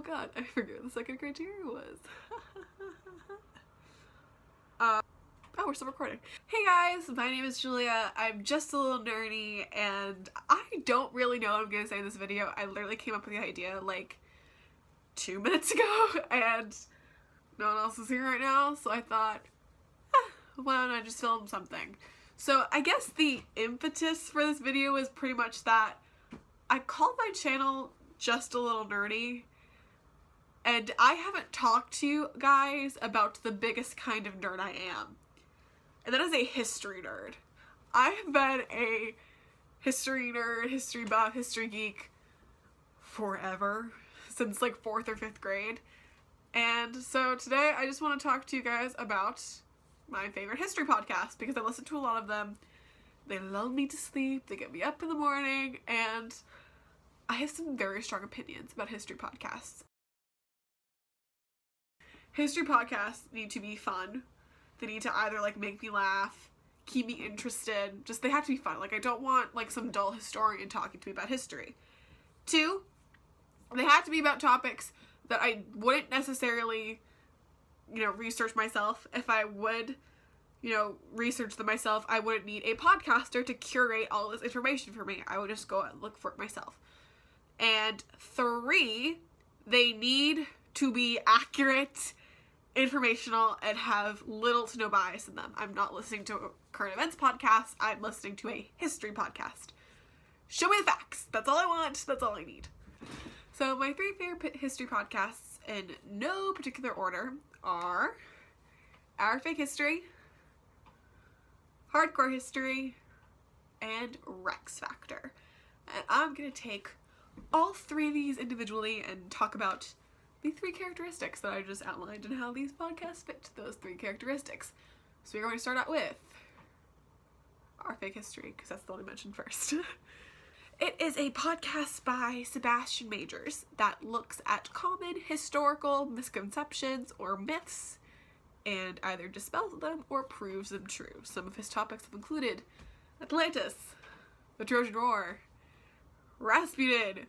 Oh god, I forget what the second criteria was. Oh, we're still recording. Hey guys, my name is Julia. I'm just a little nerdy, and I don't really know what I'm gonna say in this video. I literally came up with the idea like 2 minutes ago, and no one else is here right now, so I thought, why don't I just film something? So I guess the impetus for this video is pretty much that I called my channel Just a Little Nerdy, and I haven't talked to you guys about the biggest kind of nerd I am. And that is a history nerd. I have been a history nerd, history buff, history geek forever, since like 4th or 5th grade. And so today I just want to talk to you guys about my favorite history podcasts, because I listen to a lot of them. They lull me to sleep, they get me up in the morning, and I have some very strong opinions about history podcasts. History podcasts need to be fun. They need to either like make me laugh, keep me interested, just they have to be fun. Like I don't want like some dull historian talking to me about history. 2, they have to be about topics that I wouldn't necessarily, research myself. If I would, research them myself, I wouldn't need a podcaster to curate all this information for me. I would just go and look for it myself. And 3, they need to be accurate, informational, and have little to no bias in them. I'm not listening to a current events podcast. I'm listening to a history podcast. Show me the facts. That's all I want. That's all I need. So my 3 favorite history podcasts, in no particular order, are Our Fake History, Hardcore History, and Rex Factor. And I'm going to take all 3 of these individually and talk about the 3 characteristics that I just outlined and how these podcasts fit those 3 characteristics. So we're going to start out with Our Fake History, because that's the one I mentioned first. It is a podcast by Sebastian Majors that looks at common historical misconceptions or myths and either dispels them or proves them true. Some of his topics have included Atlantis, the Trojan War, Rasputin,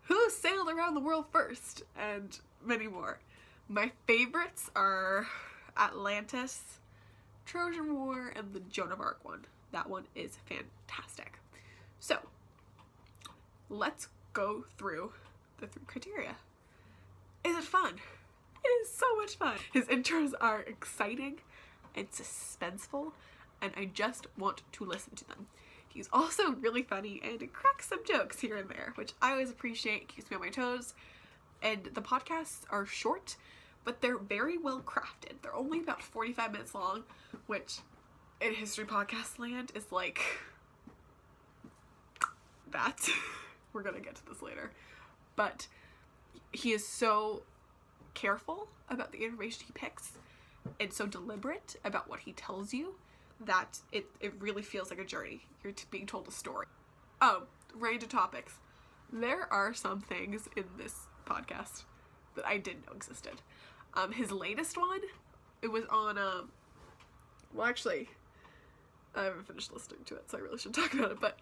who sailed around the world first, and many more. My favorites are Atlantis, Trojan War, and the Joan of Arc one. That one is fantastic. So, let's go through the 3 criteria. Is it fun? It is so much fun. His intros are exciting and suspenseful, and I just want to listen to them. He's also really funny and cracks some jokes here and there, which I always appreciate, keeps me on my toes. And the podcasts are short, but they're very well crafted. They're only about 45 minutes long, which in history podcast land is like that. We're gonna get to this later. But he is so careful about the information he picks and so deliberate about what he tells you that it really feels like a journey. You're being told a story. Oh, range of topics. There are some things in this podcast that I didn't know existed. His latest one, it was on, well actually, I haven't finished listening to it, so I really shouldn't talk about it, but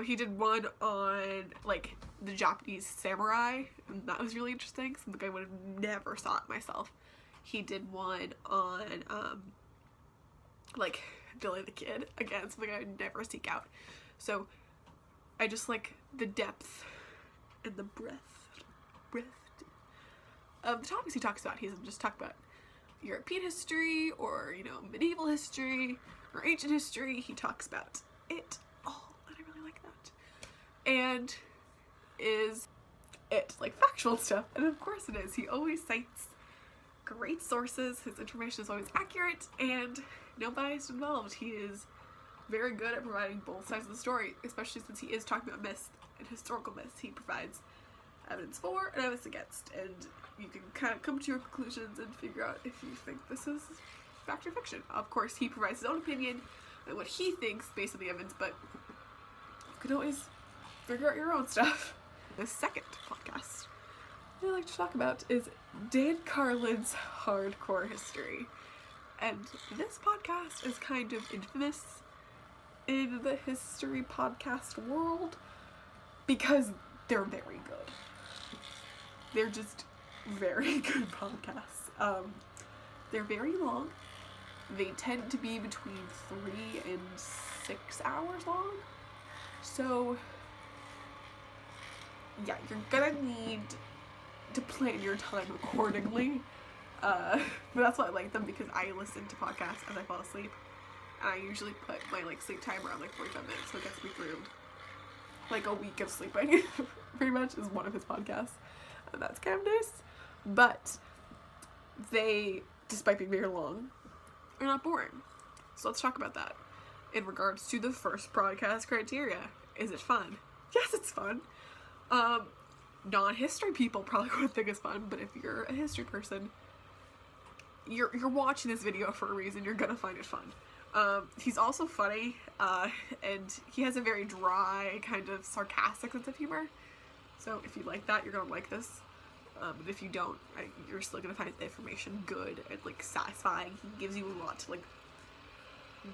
he did one on, like, the Japanese samurai, and that was really interesting, something I would have never thought myself. He did one on, like, Billy the Kid, again, something I would never seek out. So, I just like the depth and the breadth. The topics he talks about, he doesn't just talk about European history, or, medieval history, or ancient history. He talks about it all, and I really like that. And is it, like, factual stuff? And of course it is. He always cites great sources. His information is always accurate, and no bias involved. He is very good at providing both sides of the story, especially since he is talking about myths and historical myths. He provides evidence for and evidence against, and you can kind of come to your conclusions and figure out if you think this is fact or fiction. Of course, he provides his own opinion and what he thinks based on the evidence, but you can always figure out your own stuff. The second podcast I like to talk about is Dan Carlin's Hardcore History. And this podcast is kind of infamous in the history podcast world because they're very good. They're just very good podcasts. They're very long. They tend to be between 3 and 6 hours long. So, yeah, you're gonna need to plan your time accordingly. But that's why I like them, because I listen to podcasts as I fall asleep. And I usually put my sleep timer on 45 minutes, so it gets me through a week of sleeping. Pretty much is one of his podcasts. And that's kind of nice. But they, despite being very long, are not boring. So let's talk about that. In regards to the first podcast criteria, is it fun? Yes, it's fun. Non-history people probably wouldn't think it's fun, but if you're a history person, you're watching this video for a reason. You're gonna find it fun. He's also funny, and he has a very dry, kind of sarcastic sense of humor. So if you like that, you're gonna like this. But if you don't, you're still gonna find the information good and satisfying. He gives you a lot to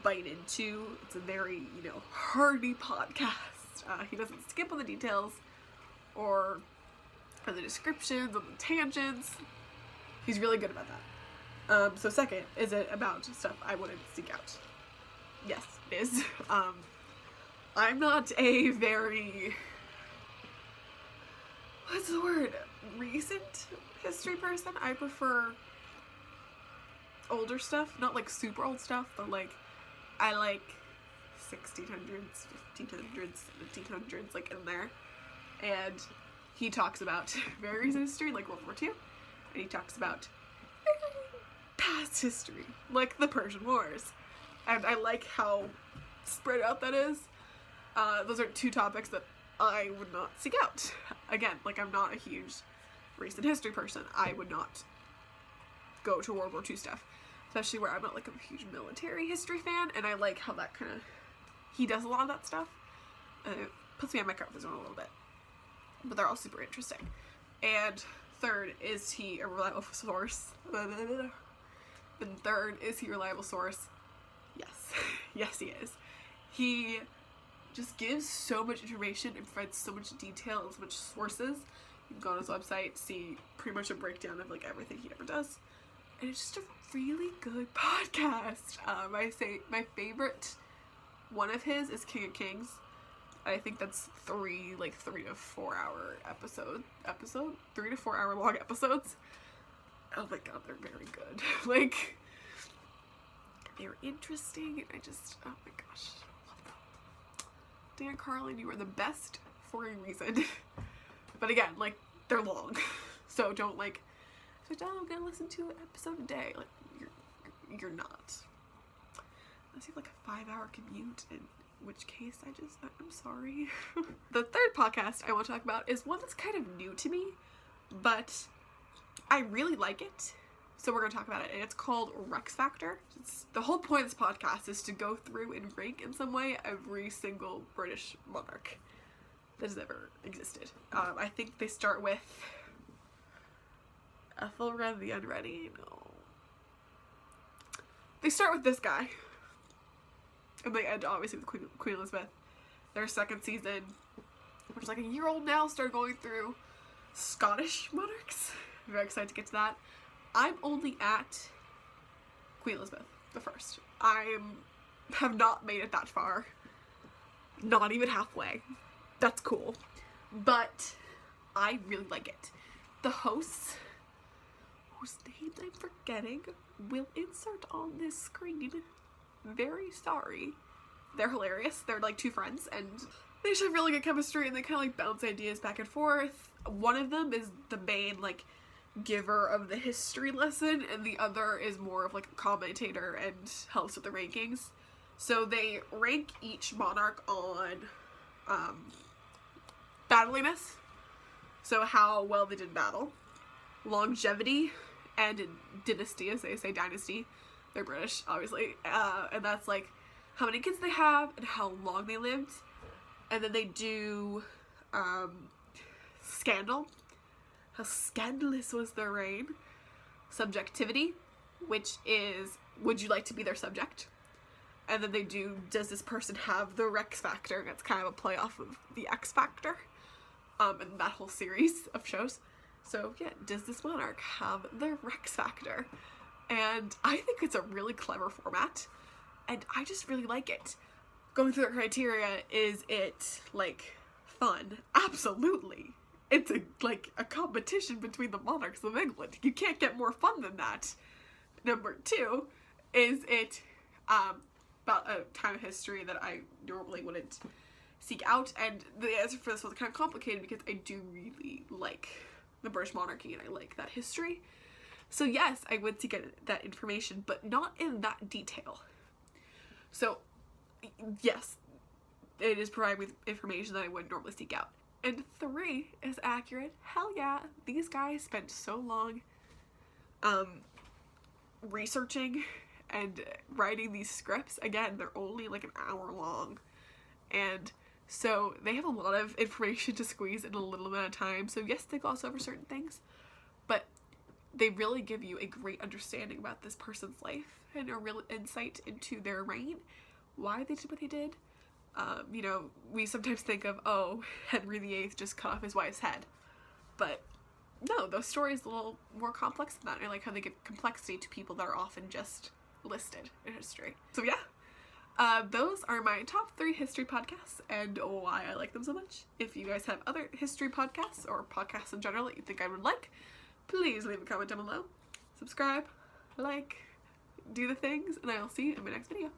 bite into. It's a very, hearty podcast. He doesn't skip on the details or on the descriptions, on the tangents. He's really good about that. So second, is it about stuff I wouldn't seek out? Yes, it is. I'm not a very, what's the word, recent history person. I prefer older stuff, not super old stuff, but I like 1600s, 1500s, 1700s, in there. And he talks about very recent history, like World War II, and he talks about past history, like the Persian Wars. And I like how spread out that is. Those are two topics that I would not seek out. Again, I'm not a huge recent history person. I would not go to World War II stuff, especially where I'm not a huge military history fan, and I like how that he does a lot of that stuff. It puts me on my comfort zone a little bit. But they're all super interesting. And third, is he a reliable source? And third, is he a reliable source? Yes. Yes, he is. He just gives so much information and provides so much detail and so much sources. You can go on his website, see pretty much a breakdown of everything he ever does. And it's just a really good podcast. I say my favorite one of his is King of Kings. I think that's 3 to 4 hour episode 3 to 4 hour long episodes. Oh my god, they're very good. They're interesting, and I just, oh my gosh, I love them. Dan Carlin, you are the best for a reason. But again, they're long. So don't oh, I'm gonna listen to an episode a day. You're not. Unless you have a 5-hour commute, in which case I'm sorry. The third podcast I want to talk about is one that's kind of new to me, but I really like it. So we're going to talk about it, and it's called Rex Factor. The whole point of this podcast is to go through and rank in some way every single British monarch that has ever existed. I think they start with Ethelred the Unready. No. They start with this guy. And they end obviously with Queen Elizabeth. Their second season, which is a year old now, started going through Scottish monarchs. I'm very excited to get to that. I'm only at Queen Elizabeth the first. I have not made it that far. Not even halfway. That's cool. But I really like it. The hosts, whose names I'm forgetting, will insert on this screen. Very sorry. They're hilarious. They're two friends, and they just have really good chemistry, and they kind of bounce ideas back and forth. One of them is the main giver of the history lesson, and the other is more of a commentator and helps with the rankings. So they rank each monarch on battliness, so how well they did in battle, longevity, and in dynasty, as they say dynasty. They're British, obviously, and that's how many kids they have and how long they lived. And then they do scandal, how scandalous was their reign, subjectivity, which is would you like to be their subject, and then they do does this person have the Rex Factor, and it's kind of a play off of the X Factor, and that whole series of shows. So yeah, does this monarch have the Rex factor? And I think it's a really clever format, and I just really like it. Going through the criteria, is it, like, fun? Absolutely. It's a competition between the monarchs of England. You can't get more fun than that. Number 2, is it about a time of history that I normally wouldn't seek out? And the answer for this was kind of complicated because I do really like the British monarchy and I like that history. So yes, I would seek that information, but not in that detail. So yes, it is providing me with information that I wouldn't normally seek out. And 3 is accurate. Hell yeah, these guys spent so long researching and writing these scripts. Again, they're only like an hour long, and so they have a lot of information to squeeze in a little amount of time. So yes, they gloss over certain things, but they really give you a great understanding about this person's life and a real insight into their reign, why they did what they did. You know, we sometimes think of, oh, Henry VIII just cut off his wife's head, but no, those stories are a little more complex than that. I like how they give complexity to people that are often just listed in history. So yeah, those are my top 3 history podcasts and why I like them so much. If you guys have other history podcasts or podcasts in general that you think I would like, please leave a comment down below. Subscribe, like, do the things, and I'll see you in my next video.